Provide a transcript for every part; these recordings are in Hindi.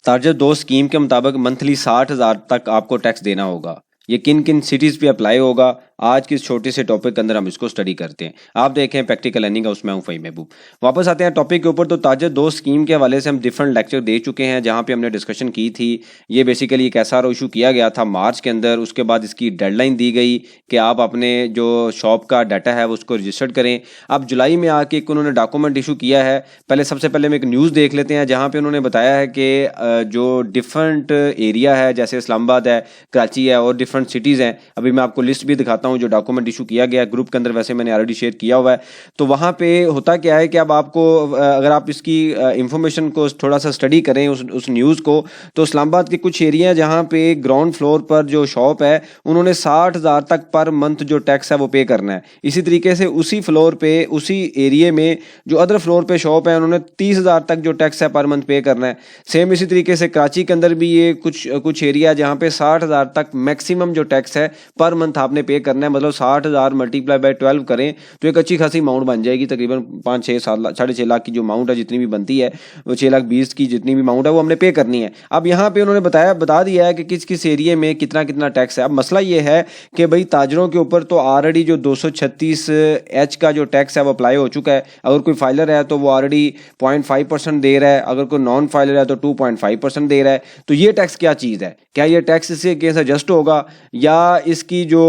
टारगेट 2 स्कीम के मुताबिक मंथली 60,000 तक आपको टैक्स देना होगा। ये किन किन सिटीज़ पे अप्लाई होगा, आज के इस छोटे से टॉपिक के अंदर हम इसको स्टडी करते हैं। आप देखें प्रैक्टिकल लर्निंग, उसमें हूँ फ़हीम महबूब। वापस आते हैं टॉपिक के ऊपर। तो टारगेट 2 स्कीम के हवाले से हम डिफरेंट लेक्चर दे चुके हैं, जहाँ पे हमने डिस्कशन की थी। ये बेसिकली एक SRO इशू किया गया था मार्च के अंदर। उसके बाद इसकी डेडलाइन दी गई कि आप अपने जो शॉप का डाटा है वो उसको रजिस्टर्ड करें। अब जुलाई में आके एक उन्होंने डॉक्यूमेंट इशू किया है। पहले सबसे पहले हम एक न्यूज़ देख लेते हैं, जहाँ पे उन्होंने बताया है कि जो डिफरेंट एरिया है, जैसे इस्लामाबाद है, कराची है और डिफरेंट सिटीज़ हैं। अभी मैं आपको लिस्ट भी दिखाता हूँ जो डॉक्यूमेंट इशू किया गया ग्रुप के अंदर, वैसे मैंने ऑलरेडी शेयर किया हुआ है। तो वहाँ पे होता क्या है कि अब आपको अगर आप इसकी इंफॉर्मेशन को थोड़ा सा स्टडी करें उस न्यूज़ को, तो इस्लामाबाद के कुछ एरिया हैं जहाँ पे ग्राउंड फ्लोर पर जो शॉप है उन्होंने 60,000 तक पर मंथ जो टैक्स है वो पे करना है। इसी तरीके से उसी फ्लोर पे, उसी एरिया में जो अदर फ्लोर पे शॉप है उन्होंने 30,000 तक जो टैक्स है पर मंथ पे करना है। सेम इसी तरीके से कराची के अंदर भी ये कुछ एरिया जहाँ पे 60,000 तक मैक्सिमम जो टैक्स है पर मंथ आपने पे करना है। मतलब 60,000 मल्टीप्लाई बाय 12 करें तो एक अच्छी खासी अमाउंट बन जाएगी। तकरीबन 5-6-7 लाख, 6.5 लाख की जो अमाउंट है जितनी भी बनती है, वो 6,20,000 की जितनी भी अमाउंट है वो हमने पे करनी है। अब यहाँ पे उन्होंने बता दिया है कि किस किस एरिया में कितना कितना टैक्स है। अब मसला ये है कि भाई ताजरों के ऊपर तो ऑलरेडी जो 236H का जो टैक्स है वो अप्लाई हो चुका है। अगर कोई फाइलर है तो वो ऑलरेडी 0.5% दे रहा है, अगर कोई नॉन फाइलर है तो 2.5% दे रहा है। तो ये टैक्स क्या चीज़ है? क्या ये टैक्स इससे केस एडजस्ट होगा, या इसकी जो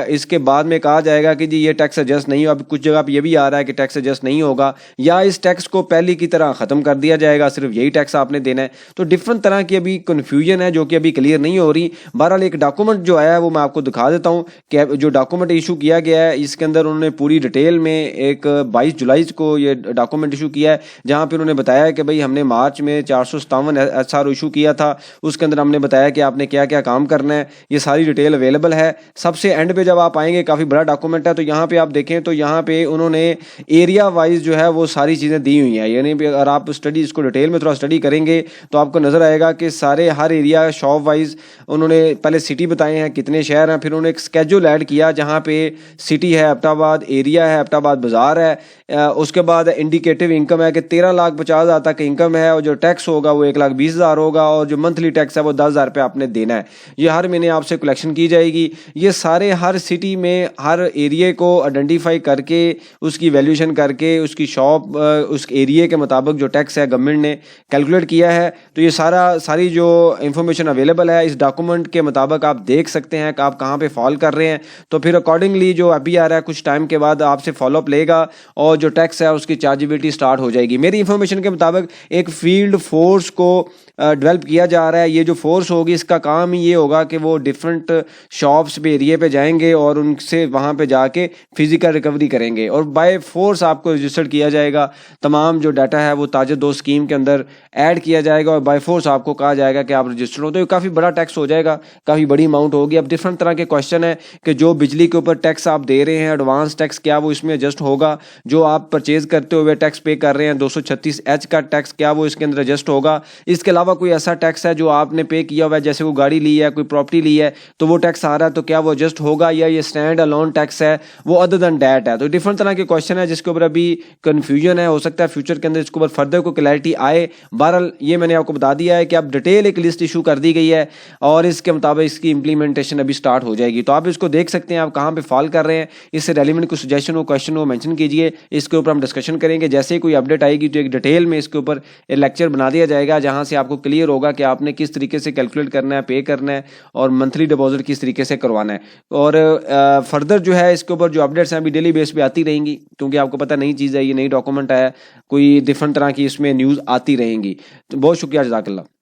इसके बाद में कहा जाएगा कि जी ये टैक्स एडजस्ट नहीं हो? अब कुछ जगह पे ये भी आ रहा है कि टैक्स एडजस्ट नहीं होगा, या इस टैक्स को पहले की तरह ख़त्म कर दिया जाएगा, सिर्फ यही टैक्स आपने देना है। तो डिफरेंट तरह की अभी कन्फ्यूजन है जो कि अभी क्लियर नहीं हो रही। बहरहाल एक डॉक्यूमेंट जो आया है वो मैं आपको दिखा देता हूँ कि जो डॉक्यूमेंट इशू किया गया है इसके अंदर उन्होंने पूरी डिटेल में एक 22 जुलाई को ये डॉक्यूमेंट इशू किया है, जहाँ पर उन्होंने बताया कि भाई हमने मार्च में 457 SRO इशू किया था। उसके अंदर हमने बताया कि आपने क्या क्या काम करना है। ये सारी डिटेल अवेलेबल है। सबसे एंड पे जब आप आएंगे, काफ़ी बड़ा डॉक्यूमेंट है, तो यहाँ पे आप देखें तो यहाँ पे उन्होंने एरिया वाइज जो है वो सारी चीज़ें दी हुई हैं। यानी अगर आप स्टडी इसको डिटेल में थोड़ा स्टडी करेंगे तो आपको नज़र आएगा कि सारे हर एरिया शॉप वाइज उन्होंने पहले सिटी बताए हैं, कितने शहर हैं, फिर उन्होंने एक स्केड्यूल ऐड किया जहाँ पे सिटी है एबटाबाद, एरिया है एबटाबाद बाज़ार है, उसके बाद इंडिकेटिव इनकम है कि 13,50,000 तक इनकम है, और जो टैक्स होगा वो 1,20,000 होगा, और जो मंथली टैक्स है वो 10,000 रुपये आपने देना है। ये हर महीने आपसे कलेक्शन की जाएगी। ये सारे हर सिटी में हर एरिया को आइडेंटिफाई करके उसकी वैल्यूएशन करके उसकी शॉप उस एरिया के मुताबिक जो टैक्स है गवर्नमेंट ने कैलकुलेट किया है। तो ये सारी जो इंफॉर्मेशन अवेलेबल है इस डॉक्यूमेंट के मुताबिक आप देख सकते हैं कि आप कहाँ पे फॉल कर रहे हैं। तो फिर अकॉर्डिंगली जो अभी आ रहा है कुछ टाइम के बाद आपसे फॉलोअप लेगा और जो टैक्स है उसकी चार्जेबिलिटी स्टार्ट हो जाएगी। मेरी इंफॉर्मेशन के मुताबिक एक फील्ड फोर्स को डेवलप किया जा रहा है। ये जो फोर्स होगी इसका काम ही ये होगा कि वो डिफरेंट शॉप्स पे एरिया पे जाएंगे और उनसे वहाँ पे जाके फिजिकल रिकवरी करेंगे, और बाय फोर्स आपको रजिस्टर्ड किया जाएगा। तमाम जो डाटा है वो टारगेट 2 स्कीम के अंदर ऐड किया जाएगा और बाय फोर्स आपको कहा जाएगा कि आप रजिस्टर्ड हो। तो ये काफ़ी बड़ा टैक्स हो जाएगा, काफ़ी बड़ी अमाउंट होगी। अब डिफरेंट तरह के क्वेश्चन है कि जो बिजली के ऊपर टैक्स आप दे रहे हैं एडवांस टैक्स, क्या वो इसमें एडजस्ट होगा? जो आप परचेज करते हुए टैक्स पे कर रहे हैं 236H का टैक्स, क्या वो इसके अंदर एडजस्ट होगा? इसके अलावा कोई ऐसा टैक्स है जो आपने पे किया हुआ है, जैसे कोई गाड़ी ली है, कोई प्रॉपर्टी ली है, तो वो टैक्स आ रहा है, तो क्या वो एडजस्ट होगा, या ये स्टैंड अलोन टैक्स है वो अदर देन डैट है? तो डिफरेंट तरह के क्वेश्चन है जिसके ऊपर अभी कन्फ्यूजन है। हो सकता है फ्यूचर के अंदर इसके ऊपर फर्दर को क्लैरिटी आए। बहरहाल ये मैंने आपको बता दिया है कि अब डिटेल एक लिस्ट इशू कर दी गई है और इसके मुताबिक इसकी इंप्लीमेंटेशन अभी स्टार्ट हो जाएगी। तो आप इसको देख सकते हैं आप कहाँ पे फॉल कर रहे हैं। इससे रेलिवेंट कोई सजेशन हो, क्वेश्चन हो, मेंशन कीजिए। इसके ऊपर हम डिस्कशन करेंगे। जैसे ही कोई अपडेट आएगी तो एक डिटेल में इसके ऊपर एक लेक्चर बना दिया जाएगा, जहाँ से आपको क्लियर होगा कि आपने किस तरीके से कैलकुलेट करना है, पे करना है, और मंथली डिपॉजिट किस तरीके से करवाना है। और फर्दर जो है इसके ऊपर जो अपडेट्स हैं अभी डेली बेस पे आती रहेंगी, क्योंकि आपको पता नई चीज़ है, ये नई डॉक्यूमेंट आया, कोई डिफरेंट तरह की इसमें न्यूज़ आती रहेंगी। तो बहुत शुक्रिया, जज़ाकल्लाह।